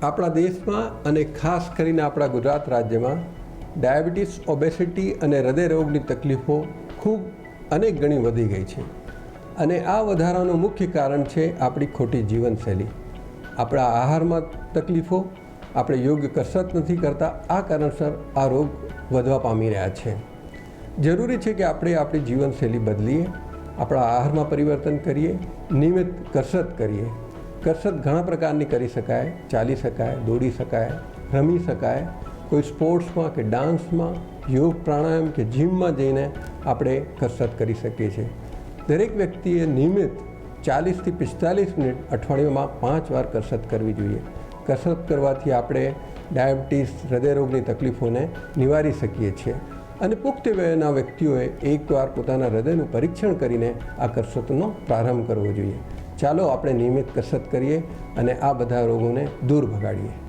આપણા દેશમાં અને ખાસ કરીને આપણા ગુજરાત રાજ્યમાં ડાયાબિટીસ, ઓબેસિટી અને હૃદય રોગની તકલીફો ખૂબ અનેક ગણી વધી ગઈ છે. અને આ વધારાનું મુખ્ય કારણ છે આપણી ખોટી જીવનશૈલી. આપણા આહારમાં તકલીફો, આપણે યોગ્ય કસરત નથી કરતા, આ કારણસર આ રોગ વધવા પામી રહ્યા છે. જરૂરી છે કે આપણે આપણી જીવનશૈલી બદલીએ, આપણા આહારમાં પરિવર્તન કરીએ, નિયમિત કસરત કરીએ. કસરત ઘણા પ્રકારની કરી શકાય, ચાલી શકાય, દોડી શકાય, રમી શકાય, કોઈ સ્પોર્ટ્સમાં કે ડાન્સમાં, યોગ, પ્રાણાયામ કે જિમમાં જઈને આપણે કસરત કરી શકીએ છીએ. દરેક વ્યક્તિએ નિયમિત 40થી 45 મિનિટ અઠવાડિયામાં 5 વાર કસરત કરવી જોઈએ. કસરત કરવાથી આપણે ડાયાબિટીસ, હૃદયરોગની તકલીફોને નિવારી શકીએ છીએ. અને પુખ્ત વયના વ્યક્તિઓએ એકવાર પોતાના હૃદયનું પરીક્ષણ કરીને આ કસરતનો પ્રારંભ કરવો જોઈએ. ચાલો આપણે નિયમિત કસરત કરીએ અને આ બધા રોગોને દૂર ભગાડીએ.